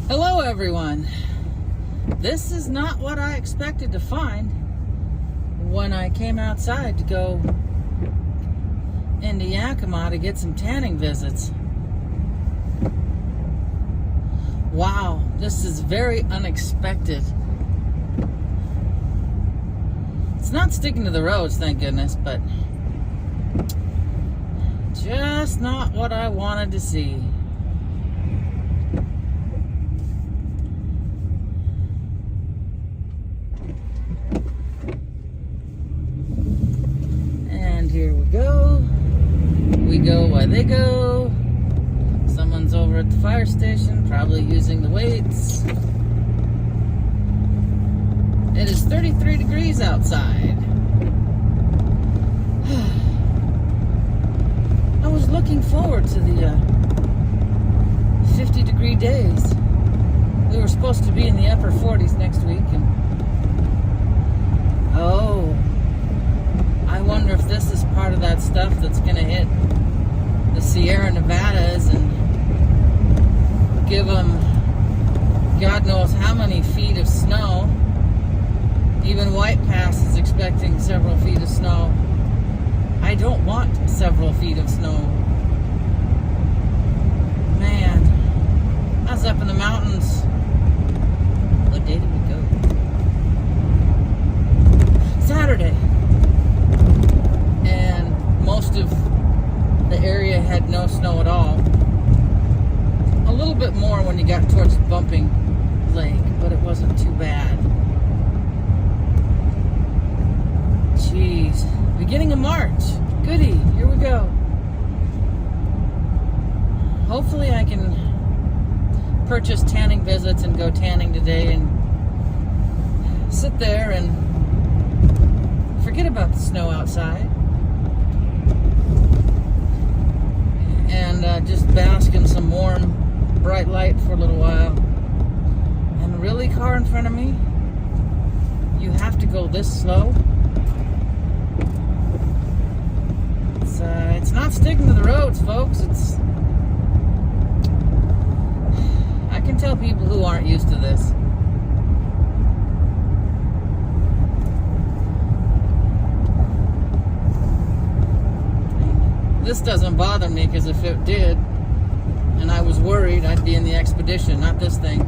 Hello everyone. This is not what I expected to find when I came outside to go into Yakima to get some tanning visits. Wow, this is very unexpected. It's not sticking to the roads, thank goodness, but just not what I wanted to see. And here we go. We go while they go. Someone's over at the fire station, probably using the weights. It is 33 degrees outside. I was looking forward to the 50-degree days. We were supposed to be in the upper 40s next week, and I wonder if this is part of that stuff that's going to hit the Sierra Nevadas and give them God knows how many feet of snow. Even White Pass is expecting several feet of snow. I don't want several feet of snow. Man, I was up in the mountains. What day did we go? Saturday. And most of the area had no snow at all. A little bit more when you got towards Bumping Lake, but it wasn't too bad. Jeez. Beginning of March. Goody. Here we go. Hopefully I can purchase tanning visits and go tanning today and sit there and forget about the snow outside and just bask in some warm, bright light for a little while. And really, car in front of me, you have to go this slow. It's not sticking to the roads, folks. I can tell people who aren't used to this. This doesn't bother me, because if it did, and I was worried, I'd be in the Expedition, not this thing.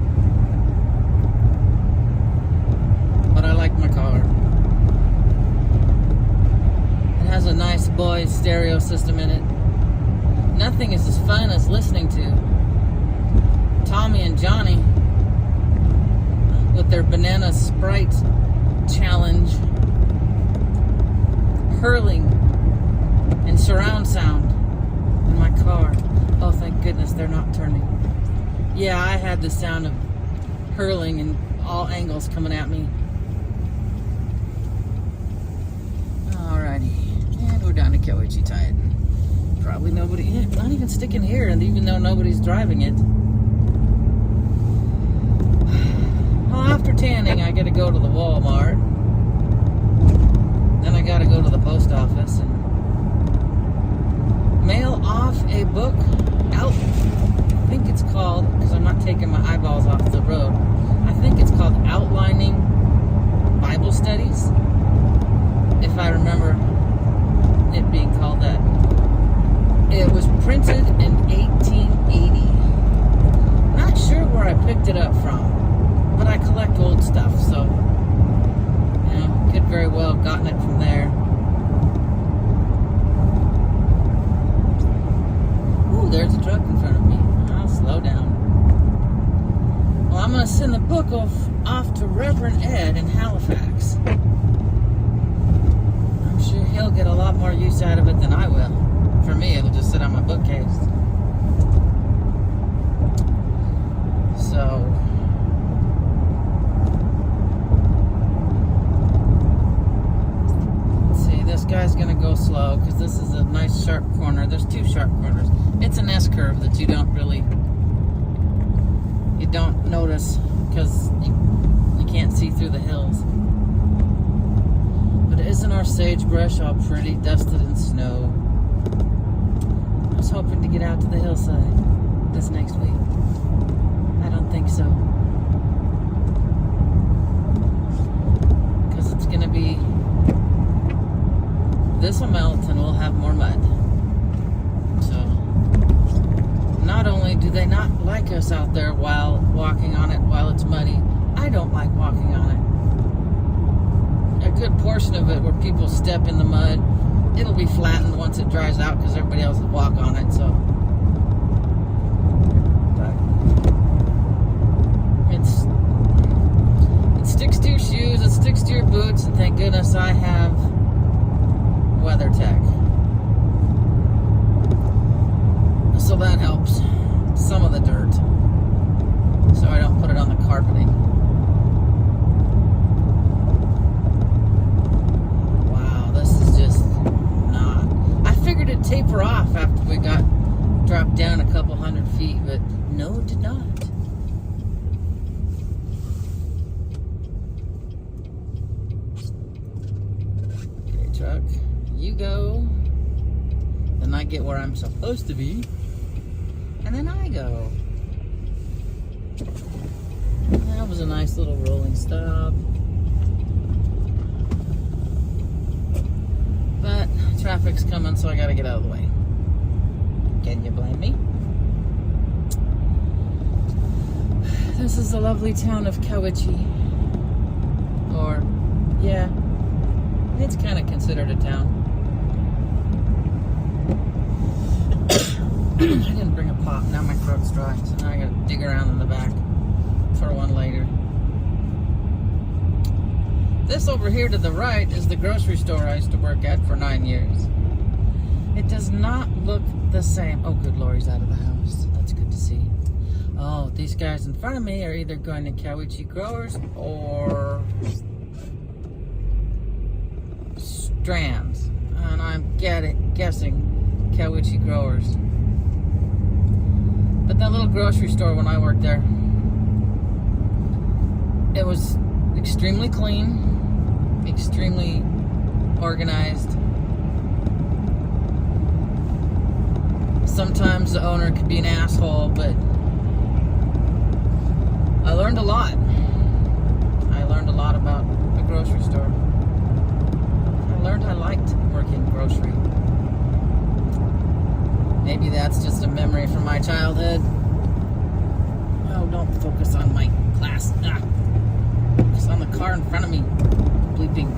But I like my car. It has a nice boy stereo system in it. Nothing is as fun as listening to Tommy and Johnny with their Banana Sprite challenge, hurling and surround sound in my car. Oh, thank goodness they're not turning. Yeah, I had the sound of hurling in all angles coming at me. Alrighty, and we're down to Kyoichi-Tide. Probably nobody, not even sticking here, and even though nobody's driving it. Well, after tanning, I gotta go to the Walmart. Then I gotta go to the post office and mail off a book out. I think it's called, because I'm not taking my eyeballs off the road, I think it's called Outlining Bible Studies, if I remember it being called that. It was printed in 1880. Not sure where I picked it up from, but I collect old stuff, so could very well have gotten it from there. Ooh, there's a truck in front of me. I'll slow down. Well, I'm going to send the book off to Reverend Ed in Halifax. I'm sure he'll get a lot more use out of it than I will. For me, it'll just sit on my bookcase. So, let's see, this guy's going to go slow because this is a nice sharp corner. There's two sharp corners. It's an S-curve that you don't notice because you can't see through the hills. But isn't our sagebrush all pretty, dusted in snow? I was hoping to get out to the hillside this next week. I don't think so. out there while walking on it while it's muddy. I don't like walking on it. A good portion of it where people step in the mud, it'll be flattened once it dries out because everybody else will walk on it. So it sticks to your shoes, it sticks to your boots, and thank goodness I have WeatherTech. So that helps some of the dirt, so I don't put it on the carpeting. Wow, this is just not. I figured it'd taper off after we got dropped down a couple hundred feet, but no, it did not. Okay, truck, you go. Then I get where I'm supposed to be. And then I go. That was a nice little rolling stop. But traffic's coming, so I gotta get out of the way. Can you blame me? This is the lovely town of Cowiche. Or, yeah, it's kind of considered a town. I didn't bring a pop. Now my throat's dry, so now I gotta dig around in the back for one later. This over here to the right is the grocery store I used to work at for 9 years. It does not look the same. Oh, good Lord, he's out of the house. That's good to see. Oh, these guys in front of me are either going to Cowiche Growers or Strands. And I'm guessing Cowiche Growers. But that little grocery store when I worked there, it was extremely clean, extremely organized. Sometimes the owner could be an asshole, but I learned a lot. I learned a lot about the grocery store. I learned I liked working grocery. Maybe that's just a memory from my childhood. Oh, don't focus on my glass. Focus on the car in front of me. Bleeping.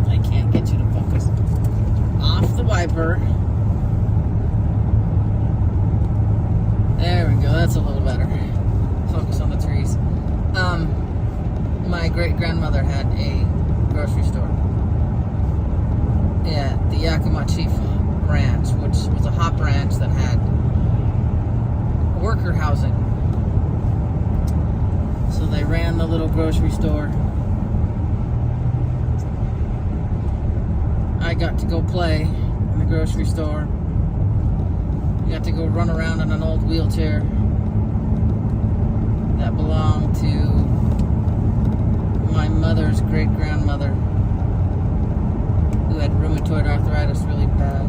I can't get you to focus. Off the wiper. There we go. That's a little better. Focus on the trees. My great-grandmother had a grocery store. Yeah, the Yakima Chief Ranch, which was a hop ranch that had worker housing. So they ran the little grocery store. I got to go play in the grocery store. I got to go run around in an old wheelchair that belonged to my mother's great-grandmother, who had rheumatoid arthritis really bad.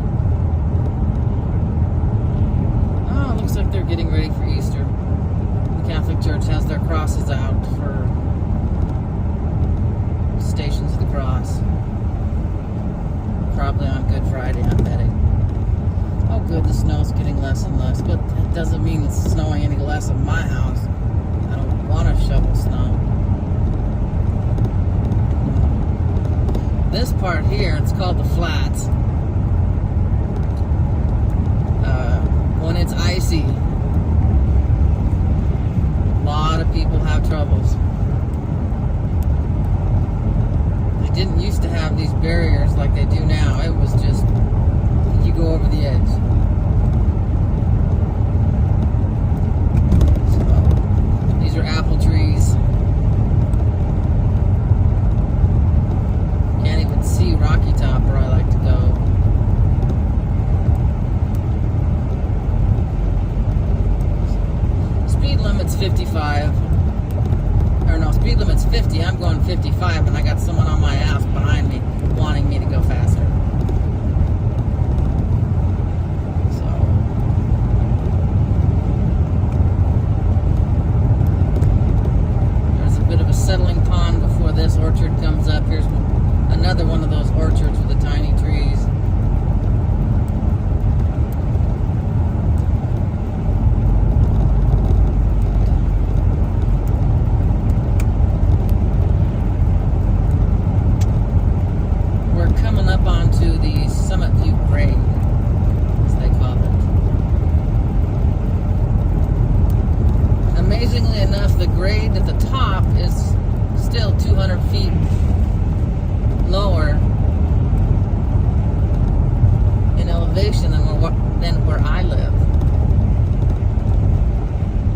Oh, it looks like they're getting ready for Easter. The Catholic Church has their crosses out for Stations of the Cross. Probably on Good Friday, I'm betting. Oh good, the snow's getting less and less, but it doesn't mean it's snowing any less in my house. I don't want to shovel snow. This part here, it's called the Flats. When it's icy, a lot of people have troubles. They didn't used to have these barriers like they do now. It was just, you go over the edge. So, these are apple trees. Can't even see Rocky Top where I like to go. Speed limit's 55. Or no, speed limit's 50. I'm going 55, and I got someone on my ass behind me wanting me to go faster. Settling pond before this orchard comes up. Here's another one of those orchards with the tiny trees. enough, the grade at the top is still 200 feet lower in elevation than where I live.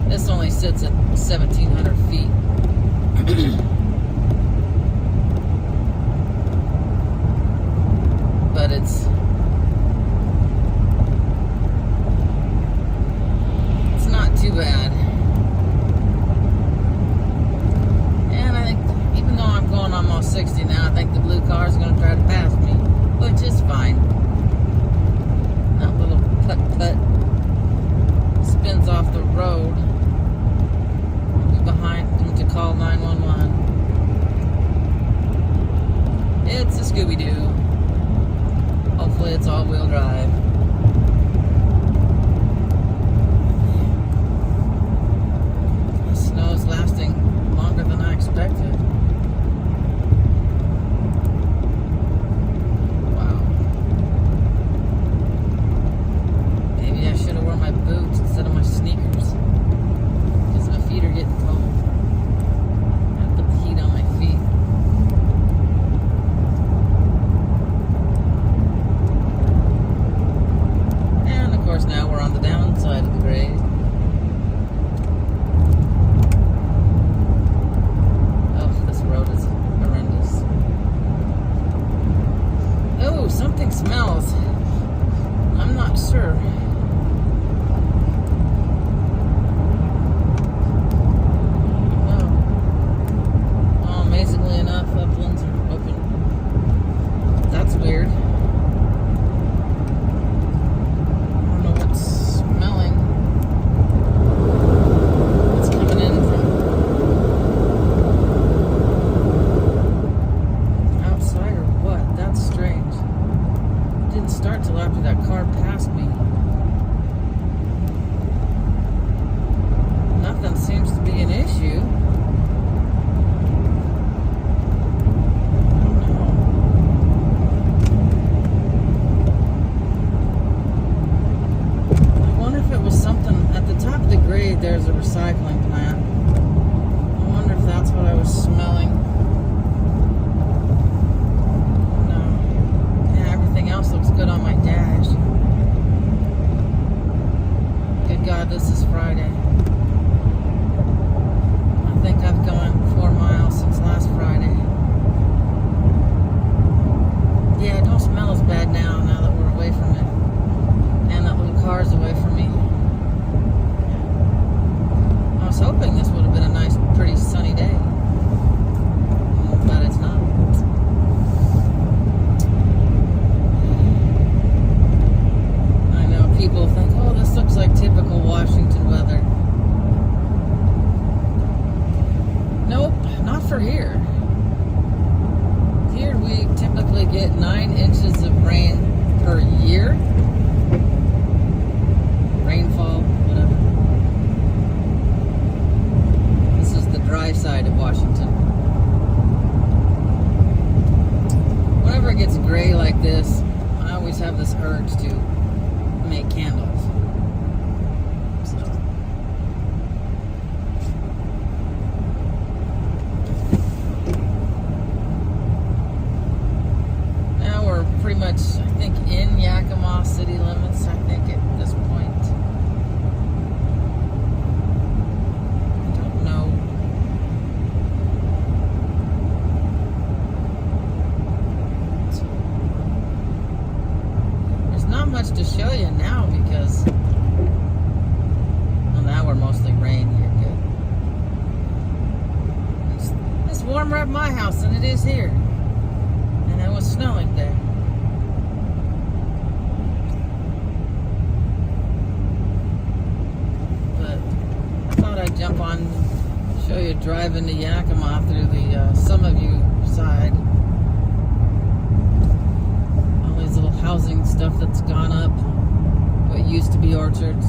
This only sits at 1,700 feet. But it's not too bad. And I think, even though I'm going almost 60 now, I think the blue car is going to try to pass me, which is fine. That little putt-putt spins off the road. I'll be behind him to call 911. It's a Scooby-Doo. Hopefully it's all-wheel drive. The snow's lasting longer than I expected. Wow. Maybe I should have worn my boots instead of my sneakers, because my feet are getting cold. Gotta put the heat on my feet. Now we're on the downside of the grade. Oh, this road is horrendous. Oh, something smells. I'm not sure. Oh, amazingly enough, uplands are open. That's weird. Start till after that car passed me. Nothing seems to be an issue. I don't know. I wonder if it was something at the top of the grade. There's a recycling plant. I wonder if that's what I was smelling. Looks good on my dash. Good God, this is Friday. I think I've gone 4 miles since last Friday. Yeah, it don't smell as bad now that we're away from it. And that little car's away from me. I was hoping this would have been a nice, pretty sunny day. But it's not. People think, oh, this looks like typical Washington weather. Nope, not for here. Here we typically get 9 inches of rain per year. Rainfall, whatever. This is the dry side of Washington. Whenever it gets gray like this, I always have this urge to make candles. So now we're pretty much, I think, in Yakima city limits, I think, at this point. I don't know. Not much to show you now because, well, now we're mostly rain here. Good. It's warmer at my house than it is here, and it was snowing there. But I thought I'd jump on, show you driving to Yakima through the Summerview side. Little housing stuff that's gone up, what used to be orchards.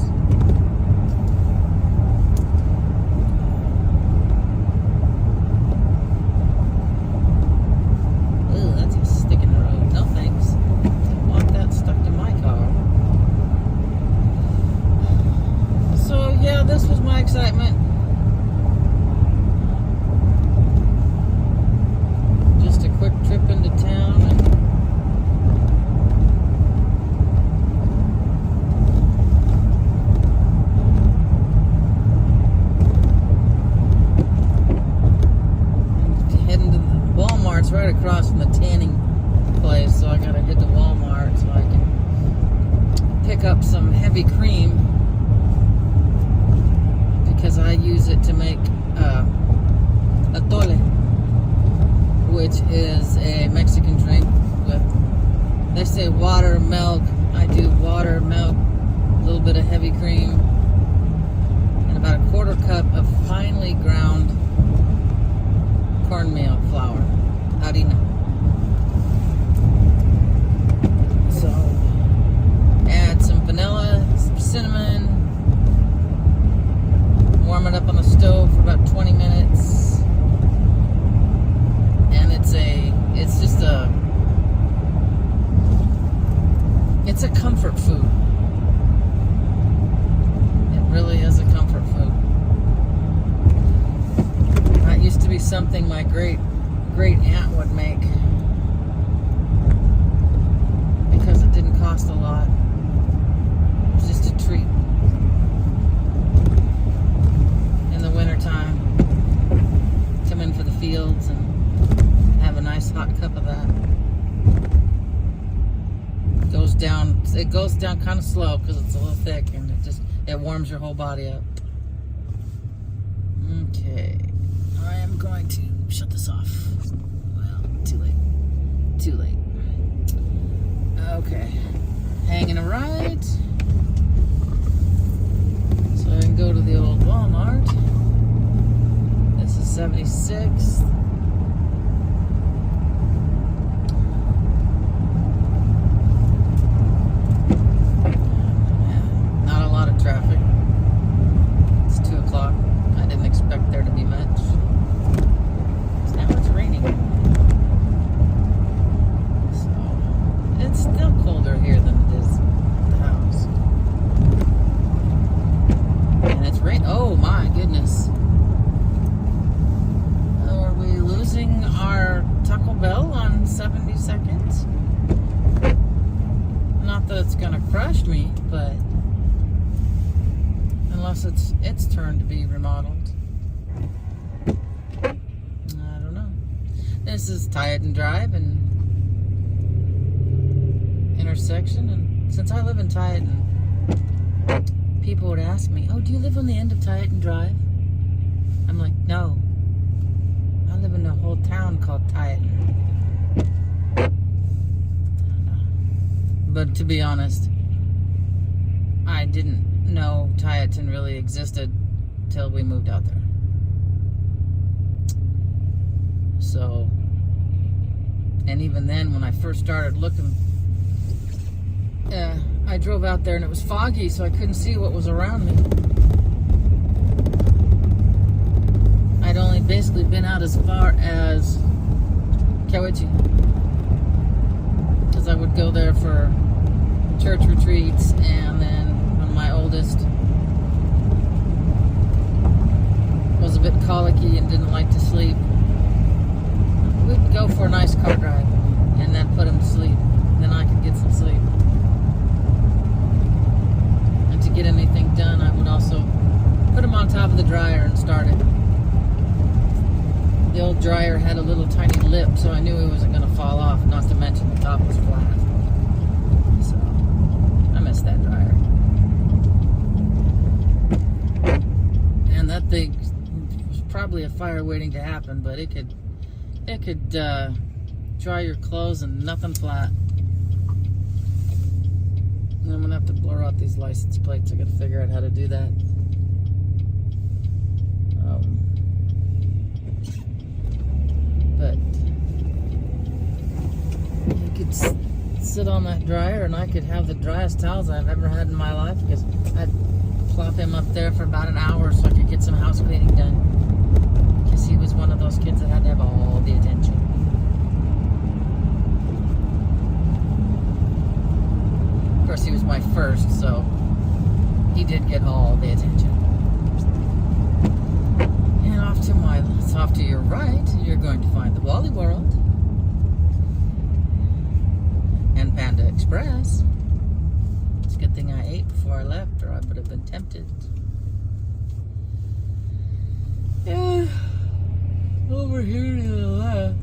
Ooh, that's a stick in the road. No thanks. Don't want that stuck to my car. So yeah, this was my excitement. right across from the tanning place, so I gotta head to Walmart so I can pick up some heavy cream because I use it to make atole, which is a Mexican drink with, they say water, milk. I do water, milk, a little bit of heavy cream, and about a quarter cup of finely ground cornmeal flour, harina. So add some vanilla, some cinnamon, warm it up on the stove for about 20 minutes, and it's a comfort food. It really is a comfort food. That used to be something my great aunt would make because it didn't cost a lot. It was just a treat. In the wintertime, come in for the fields and have a nice hot cup of that. It goes down kind of slow because it's a little thick, and it warms your whole body up. Okay, I am going to shut this off. Well, too late. Okay, hanging a right, so I can go to the old Walmart. This is 76th. Traffic. It's 2 o'clock. I didn't expect there to be much. Now it's raining. So it's still colder here than it is at the house. And it's rain. Oh my goodness. Are we losing our Taco Bell on 72nd? Not that it's gonna crush me, but unless it's turn to be remodeled. I don't know. This is Titan Drive and intersection, and since I live in Titan, people would ask me, "Oh, do you live on the end of Titan Drive?" I'm like, "No. I live in a whole town called Titan." But to be honest, I didn't know Titan really existed till we moved out there. So, and even then, when I first started looking, I drove out there and it was foggy, so I couldn't see what was around me. I'd only basically been out as far as Kawichi, because I would go there for church retreats, and then my oldest was a bit colicky and didn't like to sleep, we'd go for a nice car drive and then put him to sleep. Then I could get some sleep. And to get anything done, I would also put him on top of the dryer and start it. The old dryer had a little tiny lip, so I knew he wasn't going to fall off, not to mention the top was flat. So I miss that dryer. And that thing was probably a fire waiting to happen, but it could dry your clothes and nothing flat. And I'm gonna have to blur out these license plates. I gotta figure out how to do that. But you could sit on that dryer, and I could have the driest towels I've ever had in my life, because I'd plop him up there for about an hour so I could get some house cleaning done. Because he was one of those kids that had to have all the attention. Of course, he was my first, so he did get all the attention. And off to your right, you're going to find the Wally World and Panda Express. It's a good thing I ate before I left, or I would have been tempted. Yeah. Over here to the left,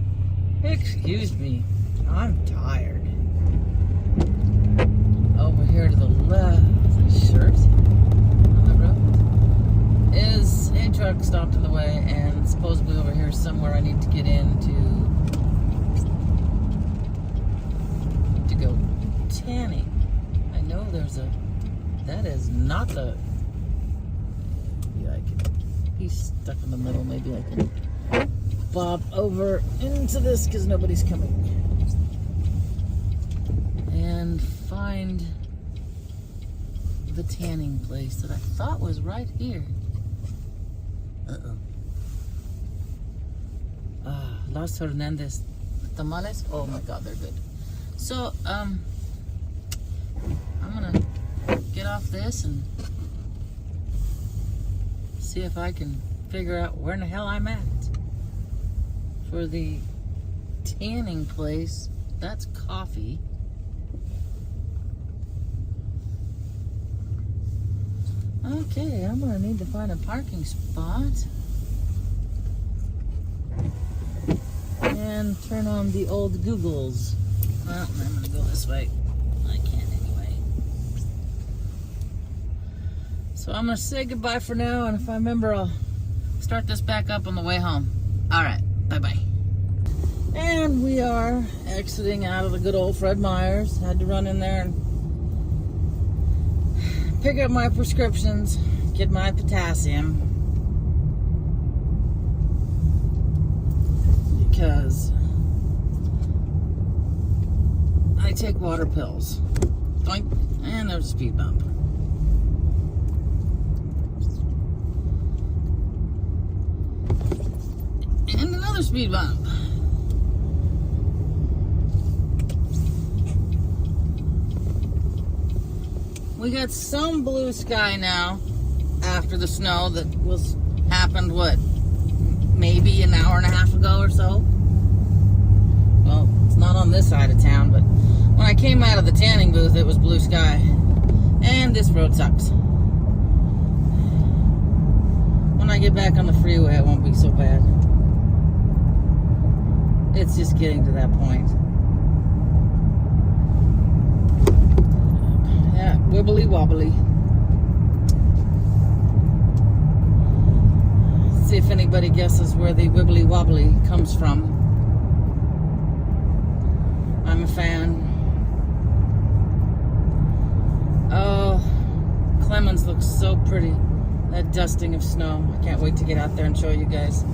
it Excuse me. I'm tired. Over here to the left, shirt on the road, is a truck stopped in the way, and supposedly over here somewhere I need to get in to go tanning. I know there's a, that is not the, maybe I can, he's stuck in the middle, maybe I can bob over into this because nobody's coming and find the tanning place that I thought was right here. Los Hernandez tamales. Oh my God, they're good. So I'm gonna get off this and see if I can figure out where in the hell I'm at for the tanning place. That's coffee. Okay, I'm gonna need to find a parking spot and turn on the old Googles. Well, I'm gonna go this way. I can't anyway. So I'm gonna say goodbye for now, and if I remember, I'll start this back up on the way home. All right, bye-bye. And we are exiting out of the good old Fred Meyer's. Had to run in there and pick up my prescriptions, get my potassium, because I take water pills. Doink, and there's a speed bump. And another speed bump. We got some blue sky now after the snow that happened, what, maybe an hour and a half ago or so. Well, it's not on this side of town, but when I came out of the tanning booth, it was blue sky. And this road sucks. When I get back on the freeway, it won't be so bad. It's just getting to that point. Yeah, wibbly wobbly. See if anybody guesses where the wibbly wobbly comes from. I'm a fan. Oh, Clemens looks so pretty. That dusting of snow. I can't wait to get out there and show you guys.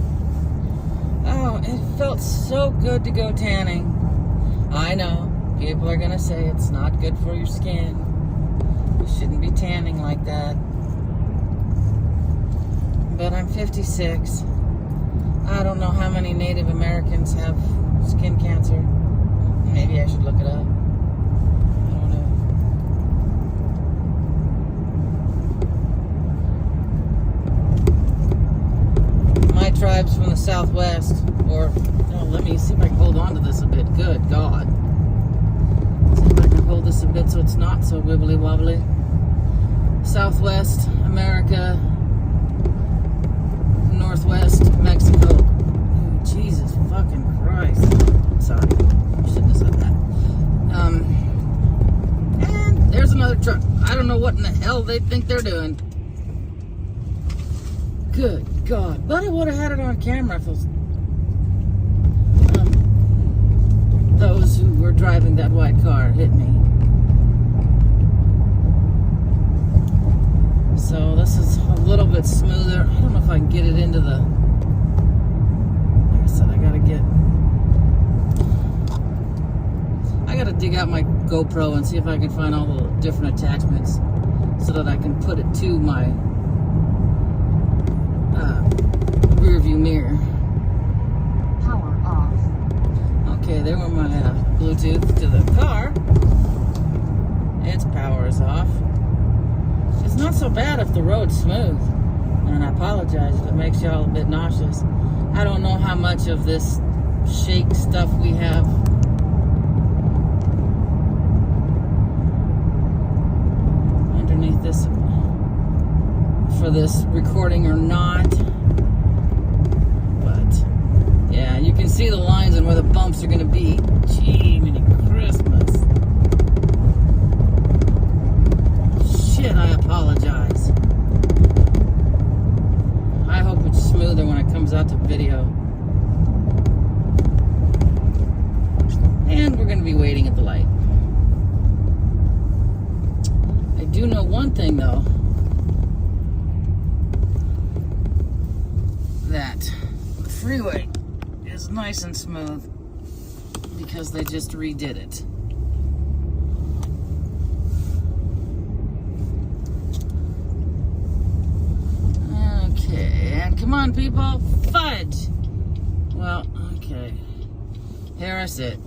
Oh, it felt so good to go tanning. I know, people are gonna say it's not good for your skin. You shouldn't be tanning like that. But I'm 56. I don't know how many Native Americans have skin cancer. Maybe I should look it up. I don't know. My tribe's from the Southwest. Or, oh, let me see if I can hold on to this a bit. Good God. See if I can hold this a bit so it's not so wibbly wobbly. Southwest America, Northwest Mexico. Oh, Jesus fucking Christ. Sorry, I shouldn't have said that. And there's another truck. I don't know what in the hell they think they're doing. Good God. But I would have had it on camera if those who were driving that white car hit me. So this is a little bit smoother. I don't know if I can get it into the, like I said, I gotta dig out my GoPro and see if I can find all the different attachments so that I can put it to my rear view mirror. Power off. Okay, there went my Bluetooth to the car. Its power is off. It's not so bad if the road's smooth. And I apologize if it makes y'all a bit nauseous. I don't know how much of this shake stuff we have. Underneath this for this recording or not. But yeah, you can see the lines and where the bumps are going to smoother when it comes out to video. And we're going to be waiting at the light. I do know one thing though, that the freeway is nice and smooth because they just redid it. Okay, and come on people, fudge! Well, okay, here I sit.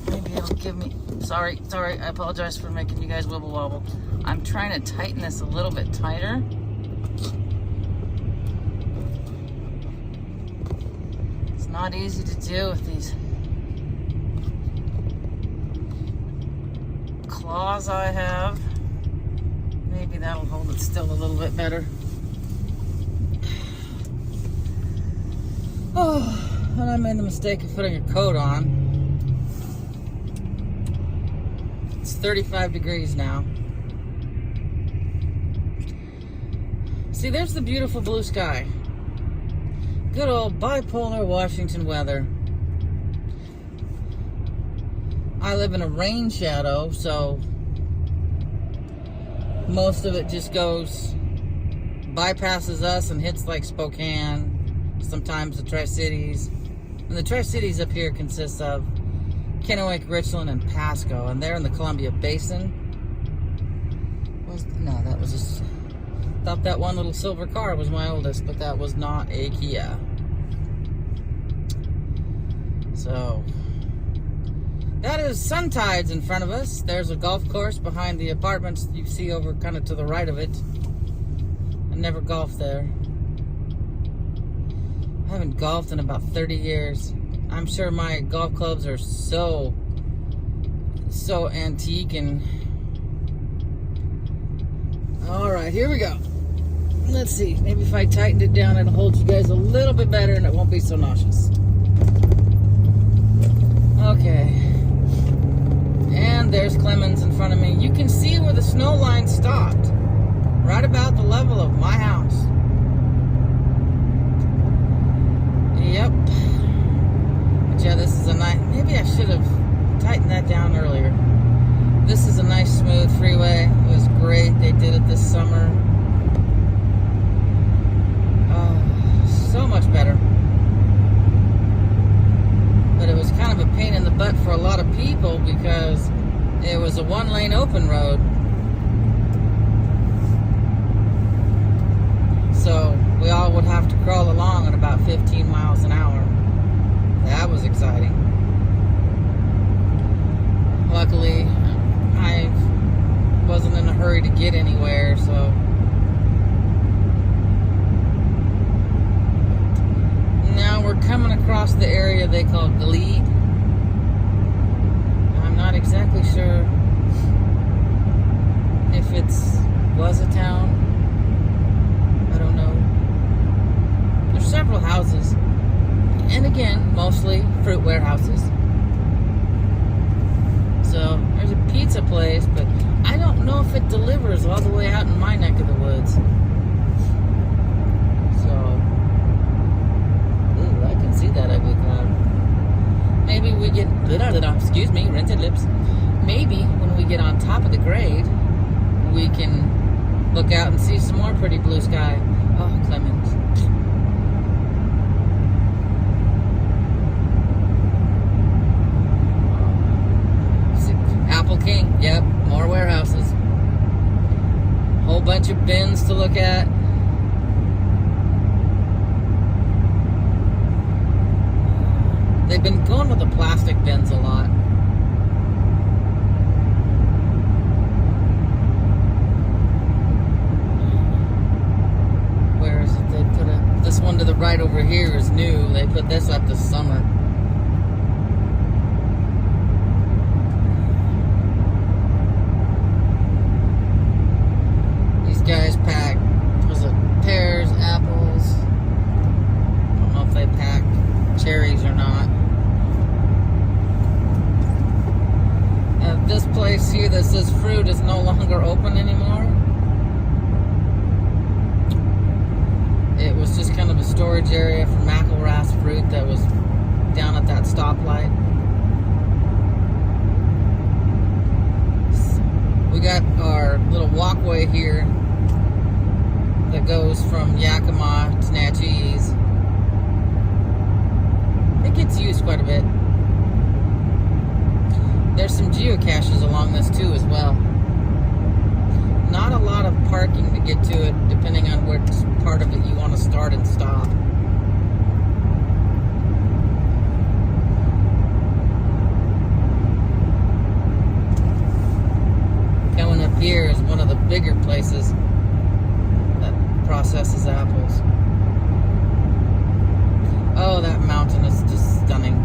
Maybe it'll give me, sorry, I apologize for making you guys wibble wobble. I'm trying to tighten this a little bit tighter. It's not easy to do with these claws I have. Maybe that'll hold it still a little bit better. Oh, and I made the mistake of putting a coat on. It's 35 degrees now. See, there's the beautiful blue sky. Good old bipolar Washington weather. I live in a rain shadow, so most of it just goes, bypasses us and hits like Spokane, sometimes the Tri-Cities. And the Tri-Cities up here consists of Kennewick, Richland, and Pasco, and they're in the Columbia Basin. Thought that one little silver car was my oldest, but that was not a Kia. So, that is Suntides in front of us. There's a golf course behind the apartments you see over kind of to the right of it. I never golfed there. I haven't golfed in about 30 years. I'm sure my golf clubs are so antique and... Alright, here we go. Let's see, maybe if I tightened it down it'll hold you guys a little bit better and it won't be so nauseous. Okay. And there's Clemens in front of me. You can see where the snow line stopped. Right about the level of my house. Yep. But yeah, this is a nice... Maybe I should have tightened that down earlier. This is a nice smooth freeway. It was great. They did it this summer. So much better. But it was kind of a pain in the butt for a lot of people because it was a one-lane open road. So we all would have to crawl along at about 15 miles an hour. That was exciting. Luckily, I wasn't in a hurry to get anywhere, so... Now we're coming across the area they call Glebe. I'm not exactly sure if was a town. I don't know. There's several houses. And again, mostly fruit warehouses. So there's a pizza place, but I don't know if it delivers all the way out in my neck of the woods. I can see that ugly cloud. Maybe we get, excuse me, rented lips. Maybe when we get on top of the grade, we can look out and see some more pretty blue sky. Oh, Clemens. Apple King, yep, more warehouses. Whole bunch of bins to look at. They've been going with the plastic bins a lot. Where is it? They put this one to the right over here is new. They put this up this summer. These guys pack, was it pears, apples? I don't know if they pack cherries or not. This place here that says fruit is no longer open anymore. It was just kind storage area for McElrath fruit that was down at that stoplight. We got our little walkway here that goes from Yakima to Natchez. It gets used quite a bit. There's some geocaches along this too as well. Not a lot of parking to get to it, depending on which part of it you want to start and stop. Coming up here is one of the bigger places that processes apples. Oh, that mountain is just stunning.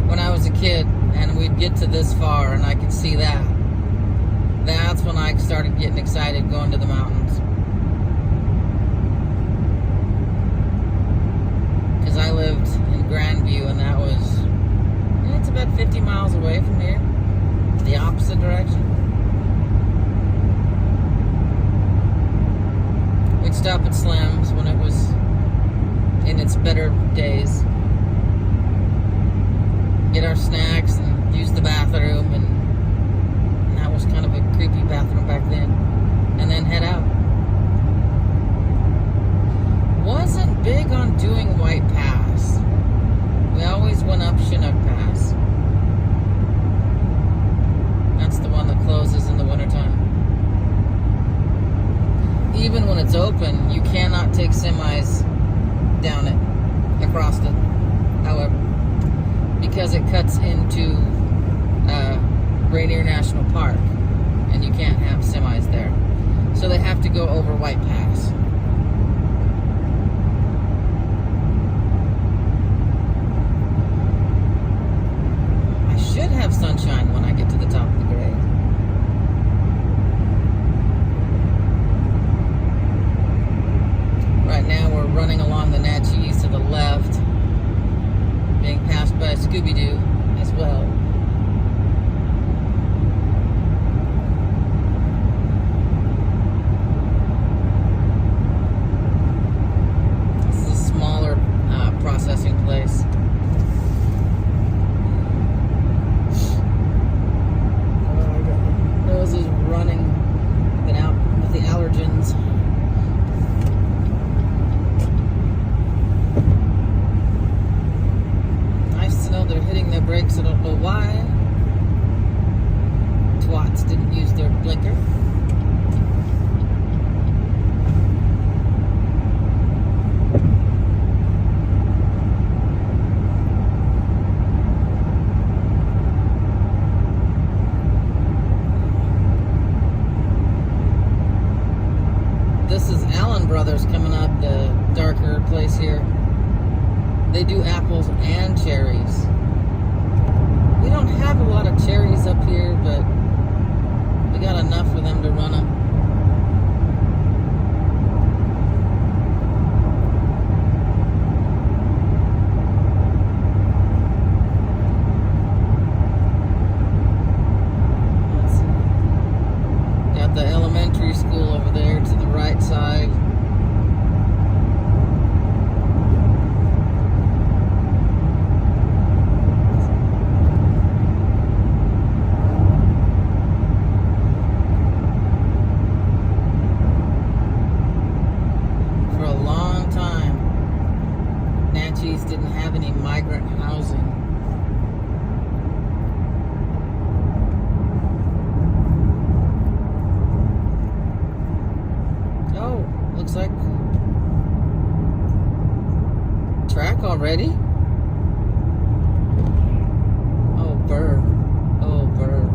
When I was a kid and we'd get to this far and I could see that, that's when I started getting excited going to the mountains. Because I lived in Grandview and that was, it's about 50 miles away from here, the opposite direction. We'd stop at Slim's when it was in its better days. Get our snacks and use the bathroom, and that was kind of a creepy bathroom back then. And then head out. Wasn't big on doing White Pass. We always went up Chinook Pass. That's the one that closes in the wintertime. Even when it's open, you cannot take semis down it, across it, however, because it cuts into Rainier National Park, and you can't have semis there. So they have to go over White Pass. I should have sunshine when I get to the top of the grade. Right now we're running along the Natchez to the left, being passed by Scooby-Doo as well. This is a smaller processing place. Nose is running, been out with the allergens. They're hitting their brakes, I don't know why. Twats didn't use their blinker. This is Allen Brothers coming up, the darker place here. They do apples and cherries. We don't have a lot of cherries up here, but we got enough for them to run them. Let's see. Got the elementary school over there to the right side. Didn't have any migrant housing. Oh, looks like track already? Oh, burr. Oh, burr.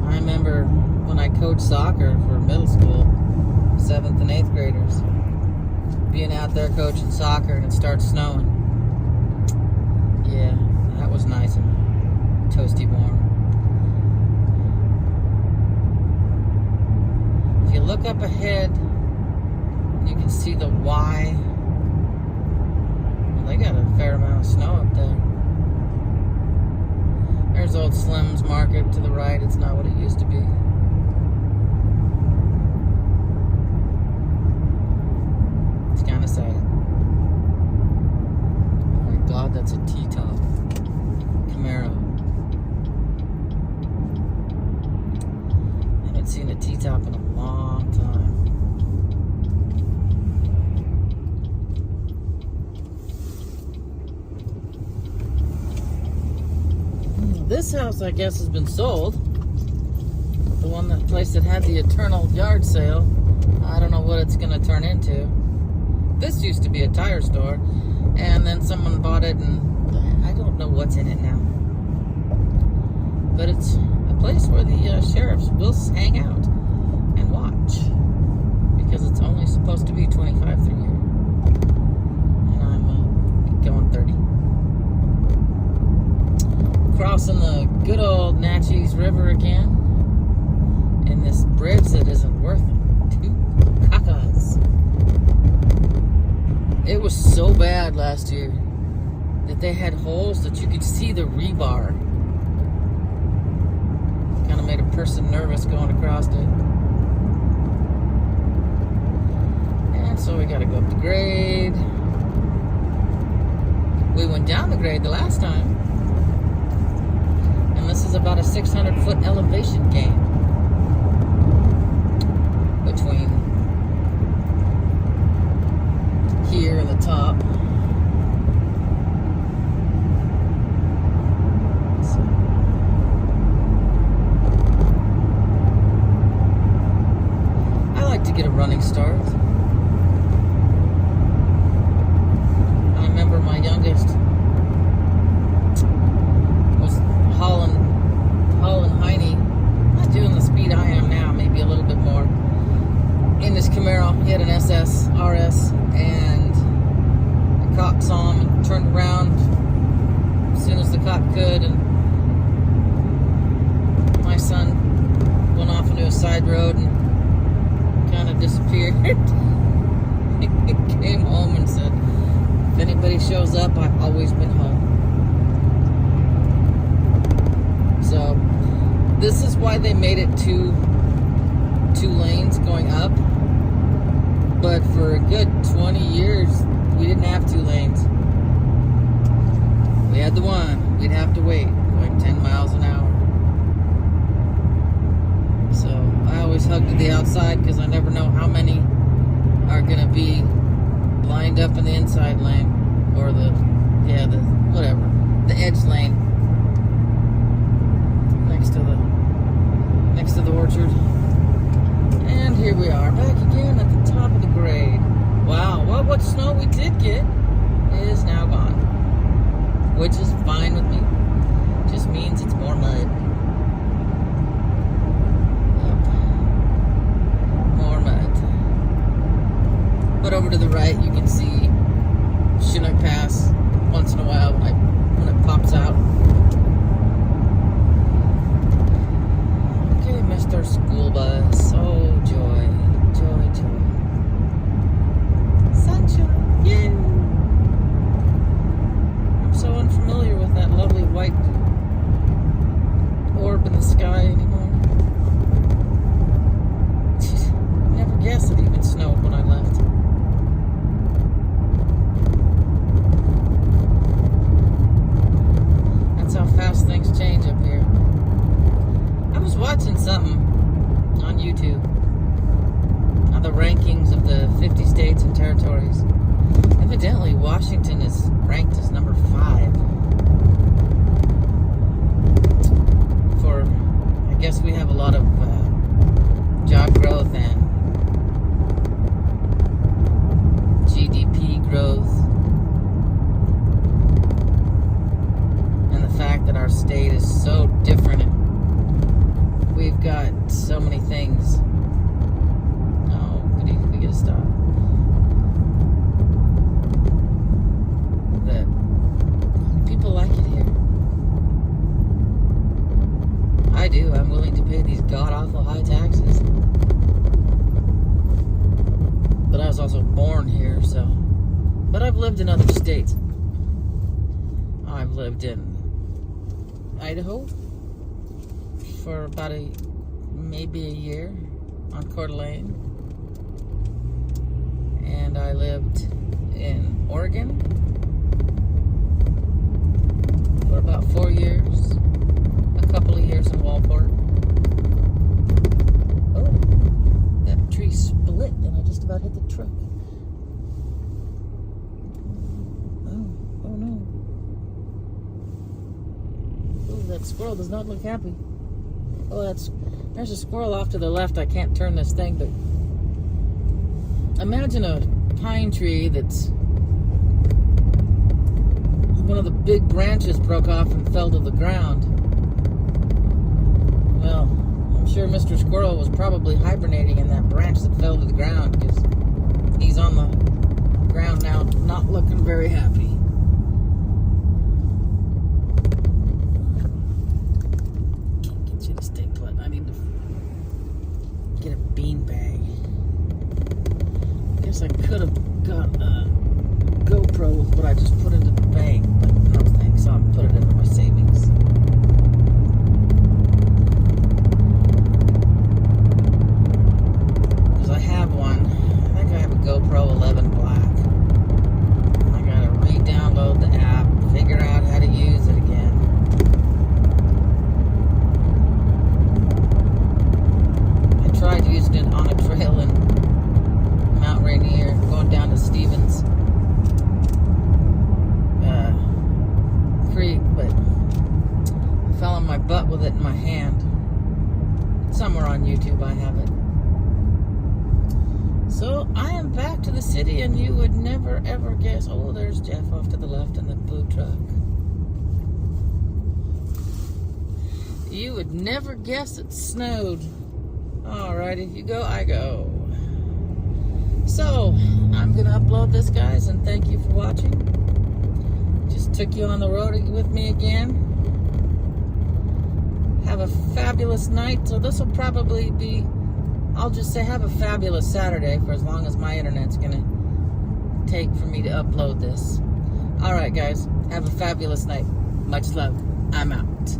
I remember when I coached soccer for middle school, 7th and 8th graders, being out there coaching soccer and it starts snowing. Yeah, that was nice and toasty warm. If you look up ahead, you can see the Y. Well, they got a fair amount of snow up there. old Slim's Market to the right. It's not what it used to be. It's kind of sad. Oh my God, that's a T-top Camaro. I haven't seen a T-top in a long time. This house, I guess, has been sold. The one, that place that had the eternal yard sale. I don't know what it's going to turn into. This used to be a tire store, and then someone bought it, and I don't know what's in it now. But it's a place where the sheriffs will hang out and watch, because it's only supposed to be 25 through here, and I'm going 30. Crossing the good old Natchez River again in this bridge that isn't worth two cacas. It was so bad last year that they had holes that you could see the rebar. Kind of made a person nervous going across it. And so we got to go up the grade. We went down the grade the last time. This is about a 600-foot elevation gain between here and the top. So, I like to get a running start. I remember my youngest hauling Heine, not doing the speed I am now, maybe a little bit more, in this Camaro. He had an SS RS, and the cop saw him and turned around as soon as the cop could, and my son went off into a side road and kind of disappeared. He came home and said, if anybody shows up, I've always been home. So this is why they made it two lanes going up. But for a good 20 years, we didn't have 2 lanes. We had the one. We'd have to wait, going 10 miles an hour. So I always hug to the outside because I never know how many are going to be lined up in the inside lane, or the edge lane. Next to the orchard. And here we are, back again at the top of the grade. Wow, well, what snow we did get is now gone, which is fine with me. Just means it's more mud. Yep. More mud. But over to the right, you can see Chinook Pass once in a while when it pops out. Mr. School Bus. Oh, joy. Joy, joy. Sunshine. Yay! I'm so unfamiliar with that lovely white orb in the sky anymore. Never guessed it even snowed when I left. That's how fast things change up here. I was watching something on YouTube on the rankings of the 50 states and territories. Evidently, Washington is ranked as number 5 for, I guess we have a lot of job growth and GDP growth, and the fact that our state is so different. We've got so many things. Oh, we gotta stop. That people like it here. I do. I'm willing to pay these god-awful high taxes. But I was also born here, so. But I've lived in other states. I've lived in Idaho, for about maybe a year on Coeur d'Alene. And I lived in Oregon for about 4 years. A couple of years in Walport. Oh, that tree split and I just about hit the truck. Oh no. Oh, that squirrel does not look happy. Oh, there's a squirrel off to the left. I can't turn this thing, but imagine a pine tree that's one of the big branches broke off and fell to the ground. Well, I'm sure Mr. Squirrel was probably hibernating in that branch that fell to the ground because he's on the ground now, not looking very happy. Can't get you to stay put. I need to get a bean bag. Guess I could have got a GoPro with what I just put into the bank, but no thanks. I'll put it into my savings. Because I have one. I think I have a GoPro 11 Black. I gotta re-download the app, figure out how to use it again. I tried using it on a trail in Mount Rainier, going down to Stevens Creek, but I fell on my butt with it in my hand. Somewhere on YouTube I have it. So I am back to the city, and you would never ever guess. Oh, there's Jeff off to the left in the blue truck. You would never guess it snowed. Alrighty, you go, I go. So, I'm going to upload this, guys, and thank you for watching. Just took you on the road with me again. Have a fabulous night. So this will probably be, I'll just say have a fabulous Saturday for as long as my internet's going to take for me to upload this. Alright, guys, have a fabulous night. Much love. I'm out.